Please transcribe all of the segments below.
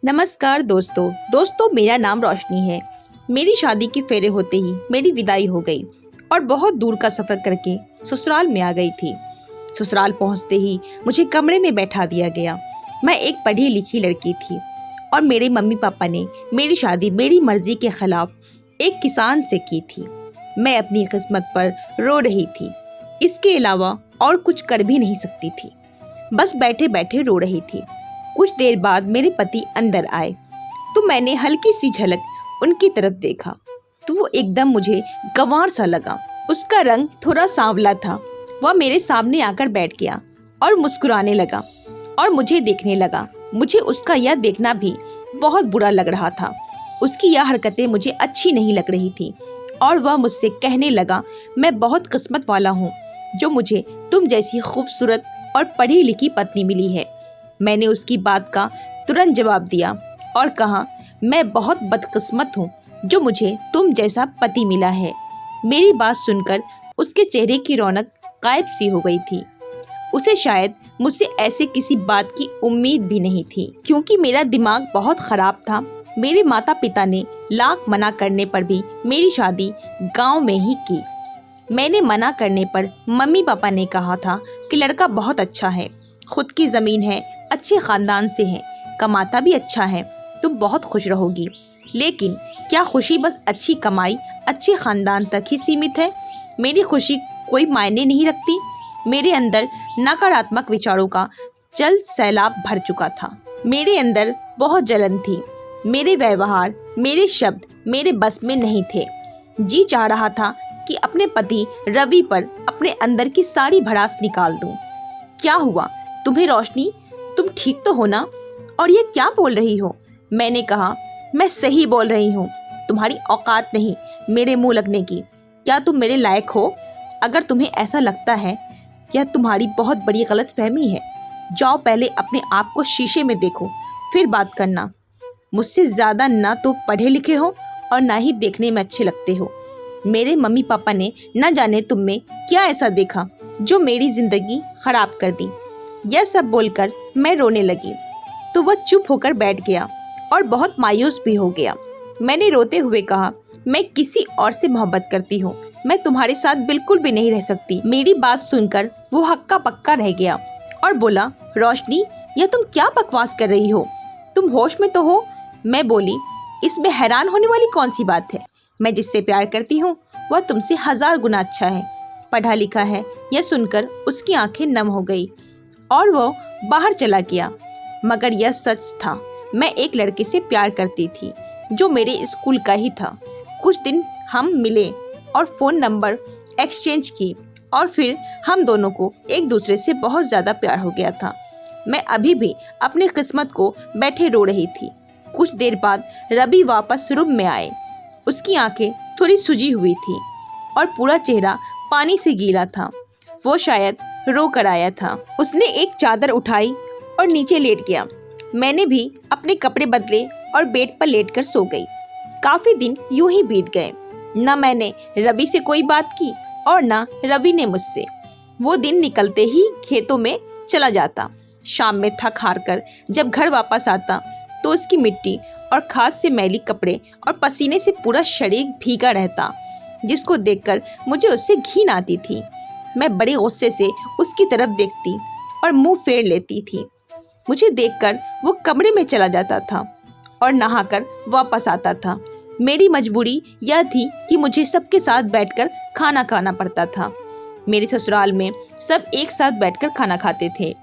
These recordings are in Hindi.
नमस्कार दोस्तों मेरा नाम रोशनी है। मेरी शादी के फेरे होते ही मेरी विदाई हो गई और बहुत दूर का सफ़र करके ससुराल में आ गई थी। ससुराल पहुंचते ही मुझे कमरे में बैठा दिया गया। मैं एक पढ़ी लिखी लड़की थी और मेरे मम्मी पापा ने मेरी शादी मेरी मर्जी के खिलाफ एक किसान से की थी। मैं अपनी किस्मत पर रो रही थी, इसके अलावा और कुछ कर भी नहीं सकती थी। बस बैठे बैठे रो रही थी। कुछ देर बाद मेरे पति अंदर आए तो मैंने हल्की सी झलक उनकी तरफ देखा तो वो एकदम मुझे गंवार सा लगा। उसका रंग थोड़ा सांवला था। वह मेरे सामने आकर बैठ गया और मुस्कुराने लगा और मुझे देखने लगा। मुझे उसका यह देखना भी बहुत बुरा लग रहा था। उसकी यह हरकतें मुझे अच्छी नहीं लग रही थी और वह मुझसे कहने लगा, मैं बहुत किस्मत वाला हूँ जो मुझे तुम जैसी खूबसूरत और पढ़ी लिखी पत्नी मिली है। मैंने उसकी बात का तुरंत जवाब दिया और कहा, मैं बहुत बदकिस्मत हूँ जो मुझे तुम जैसा पति मिला है। मेरी बात सुनकर उसके चेहरे की रौनक गायब सी हो गई थी। उसे शायद मुझसे ऐसे किसी बात की उम्मीद भी नहीं थी, क्योंकि मेरा दिमाग बहुत खराब था। मेरे माता पिता ने लाख मना करने पर भी मेरी शादी गांव में ही की। मैंने मना करने पर मम्मी पापा ने कहा था कि लड़का बहुत अच्छा है, खुद की ज़मीन है, अच्छे ख़ानदान से है, कमाता भी अच्छा है, तुम बहुत खुश रहोगी। लेकिन क्या खुशी बस अच्छी कमाई, अच्छे ख़ानदान तक ही सीमित है? मेरी खुशी कोई मायने नहीं रखती। मेरे अंदर नकारात्मक विचारों का जल सैलाब भर चुका था। मेरे अंदर बहुत जलन थी। मेरे व्यवहार, मेरे शब्द मेरे बस में नहीं थे। जी चाह रहा था कि अपने पति रवि पर अपने अंदर की सारी भड़ास निकाल दूं। क्या हुआ तुम्हें रोशनी, तुम ठीक तो हो ना? और ये क्या बोल रही हो? मैंने कहा, मैं सही बोल रही हूँ, तुम्हारी औकात नहीं मेरे मुंह लगने की। क्या तुम मेरे लायक हो? अगर तुम्हें ऐसा लगता है, यह तुम्हारी बहुत बड़ी गलतफहमी है। जाओ पहले अपने आप को शीशे में देखो, फिर बात करना। मुझसे ज़्यादा ना तो पढ़े लिखे हो और ना ही देखने में अच्छे लगते हो। मेरे मम्मी पापा ने न जाने तुम में क्या ऐसा देखा जो मेरी ज़िंदगी खराब कर दी। यह सब बोलकर मैं रोने लगी तो वह चुप होकर बैठ गया और बहुत मायूस भी हो गया। मैंने रोते हुए कहा, मैं किसी और से मोहब्बत करती हूँ, मैं तुम्हारे साथ बिल्कुल भी नहीं रह सकती। मेरी बात सुनकर वो हक्का पक्का रह गया और बोला, रोशनी, यह तुम क्या बकवास कर रही हो? तुम होश में तो हो? मैं बोली, इसमें हैरान होने वाली कौन सी बात है? मैं जिससे प्यार करती हूँ वह तुमसे 1000 गुना अच्छा है, पढ़ा लिखा है। यह सुनकर उसकी आंखें नम हो गई और वो बाहर चला गया। मगर यह सच था, मैं एक लड़के से प्यार करती थी जो मेरे स्कूल का ही था। कुछ दिन हम मिले और फ़ोन नंबर एक्सचेंज की और फिर हम दोनों को एक दूसरे से बहुत ज़्यादा प्यार हो गया था। मैं अभी भी अपनी किस्मत को बैठे रो रही थी। कुछ देर बाद रवि वापस रूम में आए। उसकी आंखें थोड़ी सूजी हुई थी और पूरा चेहरा पानी से गीला था। वो शायद रो कर आया था। उसने एक चादर उठाई और नीचे लेट गया। मैंने भी अपने कपड़े बदले और बेड पर लेटकर सो गई। काफी दिन यूं ही बीत गए। न मैंने रवि से कोई बात की और न रवि ने मुझसे। वो दिन निकलते ही खेतों में चला जाता। शाम में थक हार कर जब घर वापस आता तो उसकी मिट्टी और खाद से मैली कपड़े और पसीने से पूरा शरीर भीगा रहता, जिसको देखकर मुझे उससे घिन आती थी। मैं बड़े गुस्से से उसकी तरफ देखती और मुंह फेर लेती थी। मुझे देखकर वो कमरे में चला जाता था और नहाकर वापस आता था। मेरी मजबूरी यह थी कि मुझे सबके साथ बैठकर खाना खाना पड़ता था। मेरे ससुराल में सब एक साथ बैठकर खाना खाते थे,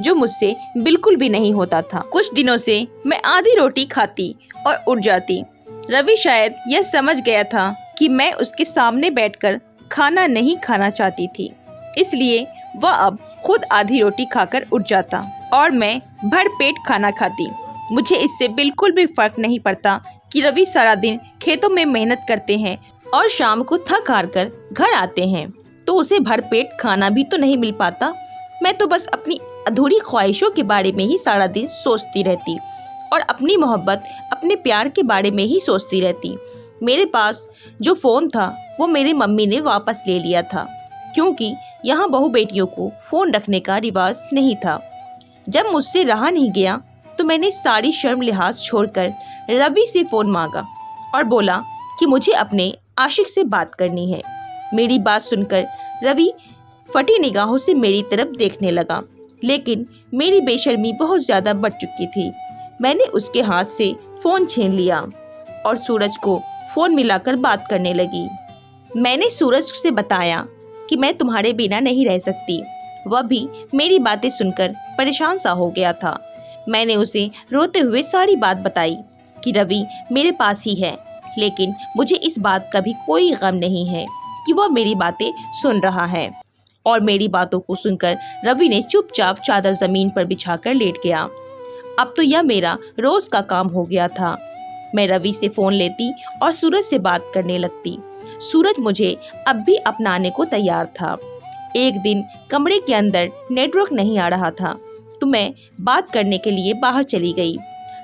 जो मुझसे बिल्कुल भी नहीं होता था। कुछ दिनों से मैं आधी रोटी खाती और उठ जाती। रवि शायद यह समझ गया था कि मैं उसके सामने बैठकर खाना नहीं खाना चाहती थी, इसलिए वह अब खुद आधी रोटी खाकर उठ जाता और मैं भर पेट खाना खाती। मुझे इससे बिल्कुल भी फर्क नहीं पड़ता कि रवि सारा दिन खेतों में मेहनत करते हैं और शाम को थक हार कर घर आते हैं तो उसे भर पेट खाना भी तो नहीं मिल पाता। मैं तो बस अपनी अधूरी ख्वाहिशों के बारे में ही सारा दिन सोचती रहती और अपनी मोहब्बत, अपने प्यार के बारे में ही सोचती रहती। मेरे पास जो फ़ोन था वो मेरी मम्मी ने वापस ले लिया था, क्योंकि यहाँ बहू बेटियों को फ़ोन रखने का रिवाज नहीं था। जब मुझसे रहा नहीं गया तो मैंने सारी शर्म लिहाज छोड़कर रवि से फ़ोन मांगा और बोला कि मुझे अपने आशिक से बात करनी है। मेरी बात सुनकर रवि फटी निगाहों से मेरी तरफ देखने लगा, लेकिन मेरी बेशर्मी बहुत ज़्यादा बढ़ चुकी थी। मैंने उसके हाथ से फ़ोन छीन लिया और सूरज को फ़ोन मिलाकर बात करने लगी। मैंने सूरज से बताया कि मैं तुम्हारे बिना नहीं रह सकती। वह भी मेरी बातें सुनकर परेशान सा हो गया था। मैंने उसे रोते हुए सारी बात बताई कि रवि मेरे पास ही है, लेकिन मुझे इस बात का भी कोई गम नहीं है कि वह मेरी बातें सुन रहा है। और मेरी बातों को सुनकर रवि ने चुपचाप चादर ज़मीन पर बिछाकर लेट गया। अब तो यह मेरा रोज़ का काम हो गया था। मैं रवि से फ़ोन लेती और सूरज से बात करने लगती। सूरज मुझे अब भी अपनाने को तैयार था। एक दिन कमरे के अंदर नेटवर्क नहीं आ रहा था, तो मैं बात करने के लिए बाहर चली गई।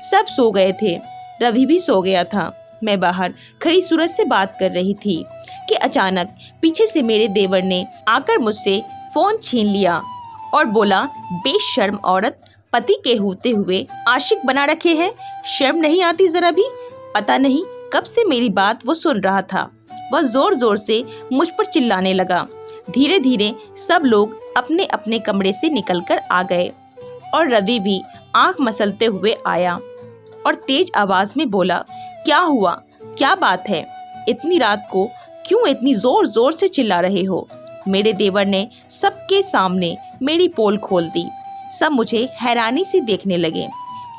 सब सो गए थे, रवि भी सो गया था। मैं बाहर खड़ी सूरज से बात कर रही थी कि अचानक पीछे से मेरे देवर ने आकर मुझसे फ़ोन छीन लिया और बोला, बेशर्म औरत, पति के होते हुए आशिक बना रखे हैं, शर्म नहीं आती ज़रा भी। पता नहीं कब से मेरी बात वो सुन रहा था। वह ज़ोर ज़ोर से मुझ पर चिल्लाने लगा। धीरे धीरे सब लोग अपने अपने कमरे से निकलकर आ गए और रवि भी आंख मसलते हुए आया और तेज आवाज़ में बोला, क्या हुआ, क्या बात है, इतनी रात को क्यों इतनी ज़ोर ज़ोर से चिल्ला रहे हो। मेरे देवर ने सबके सामने मेरी पोल खोल दी। सब मुझे हैरानी से देखने लगे,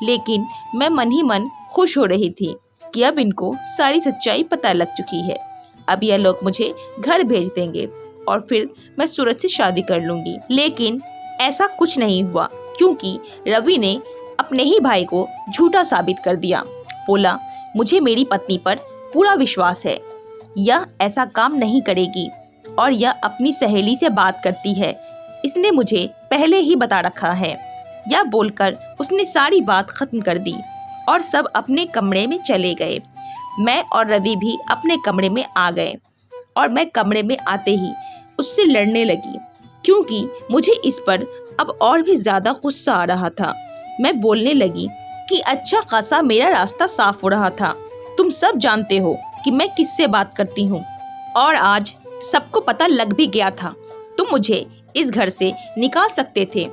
लेकिन मैं मन ही मन खुश हो रही थी कि अब इनको सारी सच्चाई पता लग चुकी है। अब यह लोग मुझे घर भेज देंगे और फिर मैं सूरज से शादी कर लूंगी। लेकिन ऐसा कुछ नहीं हुआ, क्योंकि रवि ने अपने ही भाई को झूठा साबित कर दिया। बोला, मुझे मेरी पत्नी पर पूरा विश्वास है, यह ऐसा काम नहीं करेगी और यह अपनी सहेली से बात करती है, इसने मुझे पहले ही बता रखा है। यह बोलकर उसने सारी बात खत्म कर दी और सब अपने कमरे में चले गए। मैं और रवि भी अपने कमरे में आ गए और मैं कमरे में आते ही उससे लड़ने लगी, क्योंकि मुझे इस पर अब और भी ज़्यादा गुस्सा आ रहा था। मैं बोलने लगी कि अच्छा खासा मेरा रास्ता साफ हो रहा था, तुम सब जानते हो कि मैं किससे बात करती हूँ और आज सबको पता लग भी गया था। तुम मुझे इस घर से निकाल सकते थे,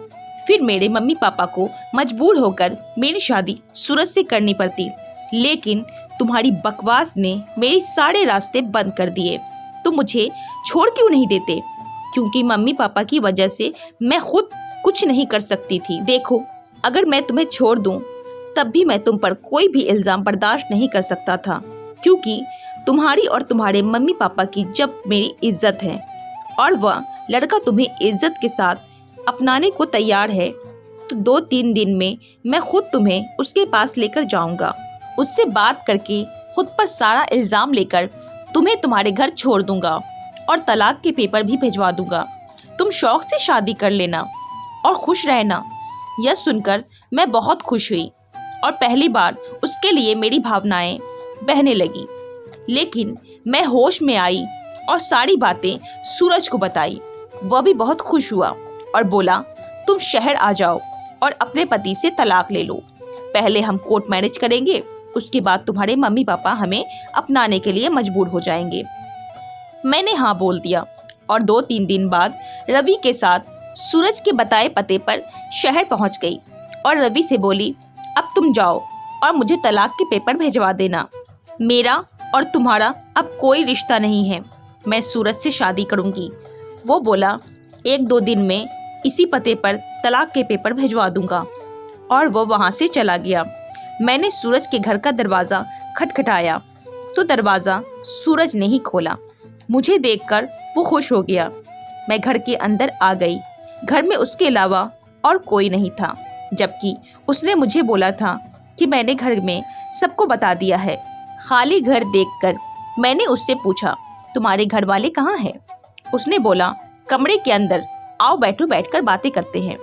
फिर मेरे मम्मी पापा को मजबूर होकर मेरी शादी सूरज से करनी पड़ती, लेकिन तुम्हारी बकवास ने मेरे सारे रास्ते बंद कर दिए। तुम मुझे छोड़ क्यों नहीं देते? क्योंकि मम्मी पापा की वजह से मैं खुद कुछ नहीं कर सकती थी। देखो, अगर मैं तुम्हें छोड़ दूं, तब भी मैं तुम पर कोई भी इल्ज़ाम बर्दाश्त नहीं कर सकता था, क्योंकि तुम्हारी और तुम्हारे मम्मी पापा की जब मेरी इज्जत है और वह लड़का तुम्हें इज्जत के साथ अपनाने को तैयार है, तो 2-3 दिन में मैं खुद तुम्हें उसके पास लेकर जाऊंगा। उससे बात करके खुद पर सारा इल्ज़ाम लेकर तुम्हें तुम्हारे घर छोड़ दूंगा और तलाक के पेपर भी भिजवा दूंगा। तुम शौक से शादी कर लेना और खुश रहना। यह सुनकर मैं बहुत खुश हुई और पहली बार उसके लिए मेरी भावनाएं बहने लगी। लेकिन मैं होश में आई और सारी बातें सूरज को बताई। वह भी बहुत खुश हुआ और बोला, तुम शहर आ जाओ और अपने पति से तलाक ले लो। पहले हम कोर्ट मैरिज करेंगे, उसके बाद तुम्हारे मम्मी पापा हमें अपनाने के लिए मजबूर हो जाएंगे। मैंने हाँ बोल दिया और 2-3 दिन बाद रवि के साथ सूरज के बताए पते पर शहर पहुंच गई और रवि से बोली, अब तुम जाओ और मुझे तलाक के पेपर भिजवा देना। मेरा और तुम्हारा अब कोई रिश्ता नहीं है, मैं सूरज से शादी करूंगी। वो बोला, 1-2 दिन में इसी पते पर तलाक के पेपर भिजवा दूंगा और वो वहाँ से चला गया। मैंने सूरज के घर का दरवाज़ा खटखटाया तो दरवाज़ा सूरज ने ही खोला। मुझे देखकर वो खुश हो गया। मैं घर के अंदर आ गई। घर में उसके अलावा और कोई नहीं था, जबकि उसने मुझे बोला था कि मैंने घर में सबको बता दिया है। खाली घर देखकर मैंने उससे पूछा, तुम्हारे घर वाले कहाँ हैं? उसने बोला, कमरे के अंदर, आओ बैठो, बैठकर बातें करते हैं।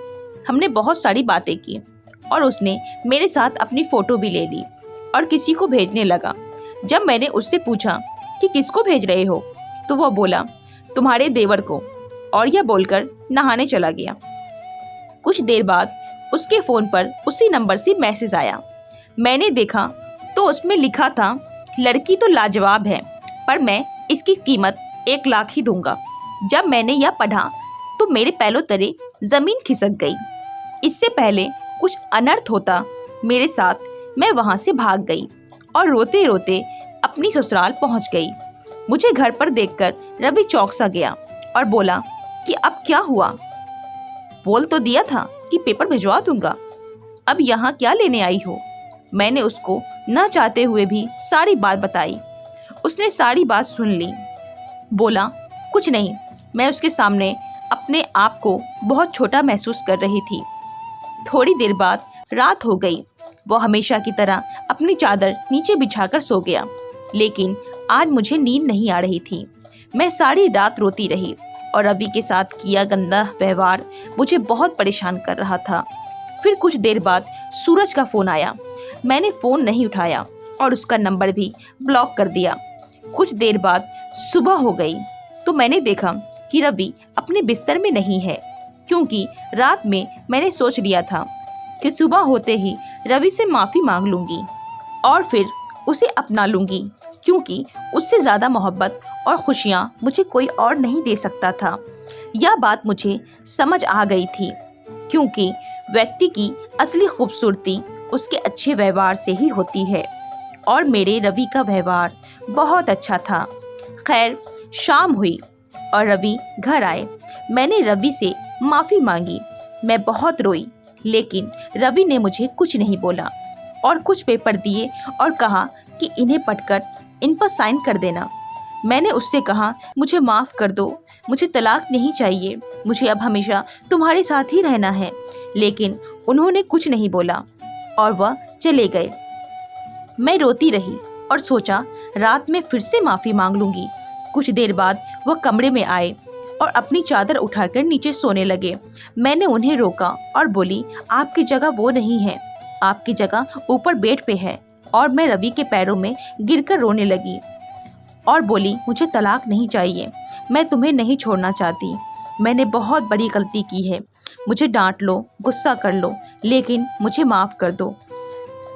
हमने बहुत सारी बातें की और उसने मेरे साथ अपनी फ़ोटो भी ले ली और किसी को भेजने लगा। जब मैंने उससे पूछा कि किसको भेज रहे हो, तो वह बोला, तुम्हारे देवर को, और यह बोलकर नहाने चला गया। कुछ देर बाद उसके फ़ोन पर उसी नंबर से मैसेज आया। मैंने देखा तो उसमें लिखा था, लड़की तो लाजवाब है पर मैं इसकी कीमत 1 लाख ही दूंगा। जब मैंने यह पढ़ा तो मेरे पैरों तले ज़मीन खिसक गई। इससे पहले कुछ अनर्थ होता मेरे साथ, मैं वहाँ से भाग गई और रोते रोते अपनी ससुराल पहुँच गई। मुझे घर पर देखकर रवि चौंक सा गया और बोला कि अब क्या हुआ? बोल तो दिया था कि पेपर भिजवा दूंगा, अब यहाँ क्या लेने आई हो? मैंने उसको न चाहते हुए भी सारी बात बताई। उसने सारी बात सुन ली। बोला, कुछ नहीं, मैं उसके सामने अपने आप को बहुत छोटा महसूस कर रही थी। थोड़ी देर बाद रात हो गई। वो हमेशा की तरह अपनी चादर नीचे बिछाकर सो गया, लेकिन आज मुझे नींद नहीं आ रही थी। मैं सारी रात रोती रही और रवि के साथ किया गंदा व्यवहार मुझे बहुत परेशान कर रहा था। फिर कुछ देर बाद सूरज का फ़ोन आया। मैंने फ़ोन नहीं उठाया और उसका नंबर भी ब्लॉक कर दिया। कुछ देर बाद सुबह हो गई तो मैंने देखा कि रवि अपने बिस्तर में नहीं है, क्योंकि रात में मैंने सोच लिया था कि सुबह होते ही रवि से माफ़ी मांग लूँगी और फिर उसे अपना लूँगी, क्योंकि उससे ज़्यादा मोहब्बत और खुशियाँ मुझे कोई और नहीं दे सकता था। यह बात मुझे समझ आ गई थी, क्योंकि व्यक्ति की असली खूबसूरती उसके अच्छे व्यवहार से ही होती है और मेरे रवि का व्यवहार बहुत अच्छा था। खैर, शाम हुई और रवि घर आए। मैंने रवि से माफ़ी मांगी। मैं बहुत रोई, लेकिन रवि ने मुझे कुछ नहीं बोला और कुछ पेपर दिए और कहा कि इन्हें पढ़कर इन पर साइन कर देना। मैंने उससे कहा, मुझे माफ़ कर दो, मुझे तलाक नहीं चाहिए, मुझे अब हमेशा तुम्हारे साथ ही रहना है। लेकिन उन्होंने कुछ नहीं बोला और वह चले गए। मैं रोती रही और सोचा रात में फिर से माफ़ी मांग लूँगी। कुछ देर बाद वह कमरे में आए और अपनी चादर उठाकर नीचे सोने लगे। मैंने उन्हें रोका और बोली, आपकी जगह वो नहीं है, आपकी जगह ऊपर बेड पे है। और मैं रवि के पैरों में गिरकर रोने लगी और बोली, मुझे तलाक नहीं चाहिए, मैं तुम्हें नहीं छोड़ना चाहती। मैंने बहुत बड़ी गलती की है, मुझे डांट लो, गुस्सा कर लो, लेकिन मुझे माफ़ कर दो।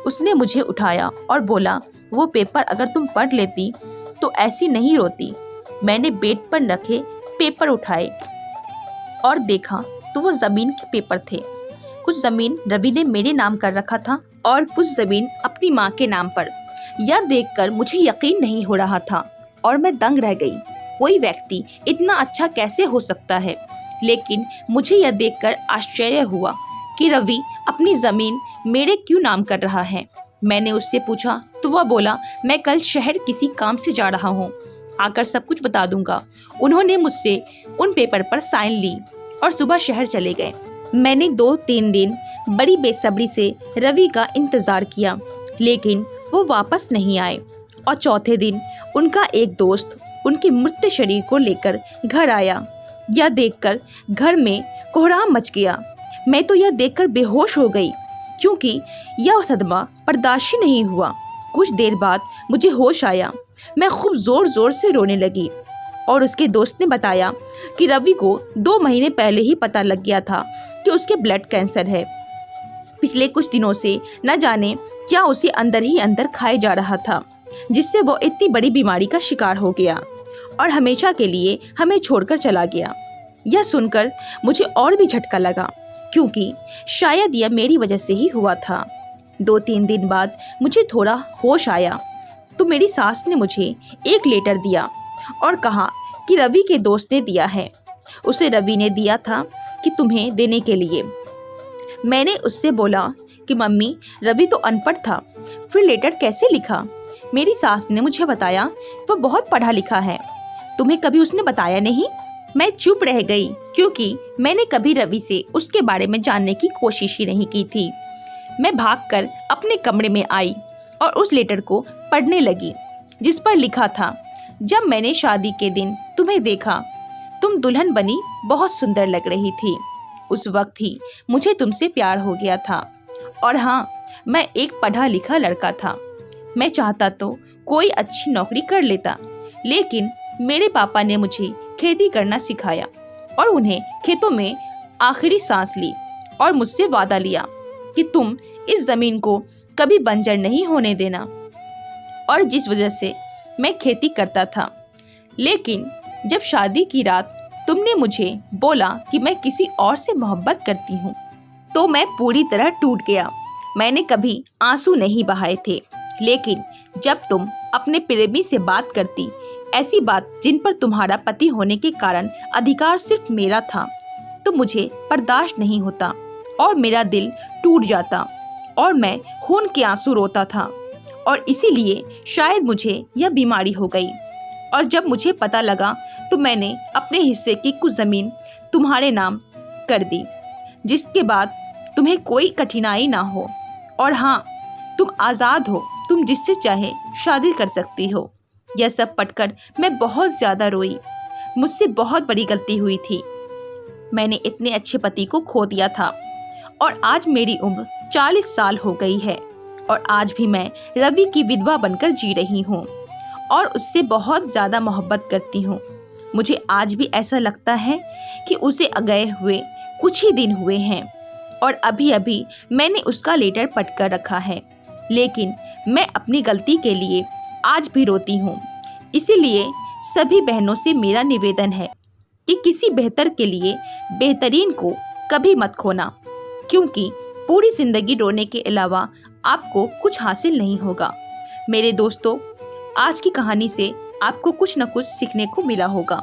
उसने मुझे उठाया और बोला, वो पेपर अगर तुम पढ़ लेती तो ऐसी नहीं रोती। मैंने बेड पर रखे पेपर उठाए और देखा तो वो ज़मीन के पेपर थे। कुछ ज़मीन रवि ने मेरे नाम कर रखा था और कुछ ज़मीन अपनी माँ के नाम पर। यह देखकर मुझे यकीन नहीं हो रहा था और मैं दंग रह गई। कोई व्यक्ति इतना अच्छा कैसे हो सकता है? लेकिन मुझे यह देखकर आश्चर्य हुआ कि रवि अपनी ज़मीन मेरे क्यों नाम कर रहा है। मैंने उससे पूछा तो वह बोला, मैं कल शहर किसी काम से जा रहा हूँ, आकर सब कुछ बता दूंगा। उन्होंने मुझसे उन पेपर पर साइन ली और सुबह शहर चले गए। मैंने 2-3 दिन बड़ी बेसब्री से रवि का इंतज़ार किया, लेकिन वो वापस नहीं आए। और चौथे दिन उनका एक दोस्त उनके मृत शरीर को लेकर घर आया। यह देखकर घर में कोहराम मच गया। मैं तो यह देखकर बेहोश हो गई, क्योंकि यह सदमा बर्दाश्त ही नहीं हुआ। कुछ देर बाद मुझे होश आया। मैं खूब ज़ोर ज़ोर से रोने लगी और उसके दोस्त ने बताया कि रवि को 2 महीने पहले ही पता लग गया था कि उसके ब्लड कैंसर है। पिछले कुछ दिनों से न जाने क्या उसे अंदर ही अंदर खाए जा रहा था, जिससे वो इतनी बड़ी बीमारी का शिकार हो गया और हमेशा के लिए हमें छोड़कर चला गया। यह सुनकर मुझे और भी झटका लगा, क्योंकि शायद यह मेरी वजह से ही हुआ था। 2-3 दिन बाद मुझे थोड़ा होश आया तो मेरी सास ने मुझे एक लेटर दिया और कहा कि रवि के दोस्त ने दिया है, उसे रवि ने दिया था कि तुम्हें देने के लिए। मैंने उससे बोला कि मम्मी, रवि तो अनपढ़ था, फिर लेटर कैसे लिखा? मेरी सास ने मुझे बताया वह बहुत पढ़ा लिखा है। तुम्हें कभी उसने बताया नहीं? मैं चुप रह गई, क्योंकि मैंने कभी रवि से उसके बारे में जानने की कोशिश ही नहीं की थी। मैं भागकर अपने कमरे में आई और उस लेटर को पढ़ने लगी, जिस पर लिखा था, जब मैंने शादी के दिन तुम्हें देखा, तुम दुल्हन बनी बहुत सुंदर लग रही थी। उस वक्त ही मुझे तुमसे प्यार हो गया था। और हाँ, मैं एक पढ़ा लिखा लड़का था। मैं चाहता तो कोई अच्छी नौकरी कर लेता, लेकिन मेरे पापा ने मुझे खेती करना सिखाया और उन्हें खेतों में आखिरी सांस ली और मुझसे वादा लिया कि तुम इस ज़मीन को कभी बंजर नहीं होने देना, और जिस वजह से मैं खेती करता था। लेकिन जब शादी की रात तुमने मुझे बोला कि मैं किसी और से मोहब्बत करती हूँ, तो मैं पूरी तरह टूट गया। मैंने कभी आंसू नहीं बहाए थे, लेकिन जब तुम अपने प्रेमी से बात करती, ऐसी बात जिन पर तुम्हारा पति होने के कारण अधिकार सिर्फ मेरा था, तो मुझे बर्दाश्त नहीं होता और मेरा दिल टूट जाता और मैं खून के आंसू रोता था, और इसीलिए शायद मुझे यह बीमारी हो गई। और जब मुझे पता लगा तो मैंने अपने हिस्से की कुछ ज़मीन तुम्हारे नाम कर दी, जिसके बाद तुम्हें कोई कठिनाई ना हो। और हाँ, तुम आज़ाद हो, तुम जिससे चाहे शादी कर सकती हो। यह सब पढ़कर मैं बहुत ज़्यादा रोई। मुझसे बहुत बड़ी गलती हुई थी। मैंने इतने अच्छे पति को खो दिया था, और आज मेरी उम्र 40 साल हो गई है, और आज भी मैं रवि की विधवा बनकर जी रही हूँ और उससे बहुत ज़्यादा मोहब्बत करती हूँ। मुझे आज भी ऐसा लगता है कि उसे गए हुए कुछ ही दिन हुए हैं, और अभी अभी मैंने उसका लेटर पढ़ कर रखा है। लेकिन मैं अपनी गलती के लिए आज भी रोती हूँ। इसीलिए सभी बहनों से मेरा निवेदन है कि किसी बेहतर के लिए बेहतरीन को कभी मत खोना, क्योंकि पूरी ज़िंदगी रोने के अलावा आपको कुछ हासिल नहीं होगा। मेरे दोस्तों, आज की कहानी से आपको कुछ न कुछ सीखने को मिला होगा।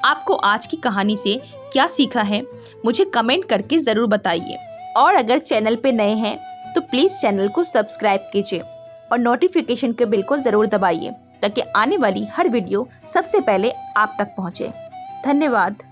आपको आज की कहानी से क्या सीखा है, मुझे कमेंट करके ज़रूर बताइए। और अगर चैनल पे नए हैं तो प्लीज़ चैनल को सब्सक्राइब कीजिए और नोटिफिकेशन के बिल को ज़रूर दबाइए, ताकि आने वाली हर वीडियो सबसे पहले आप तक पहुँचे। धन्यवाद।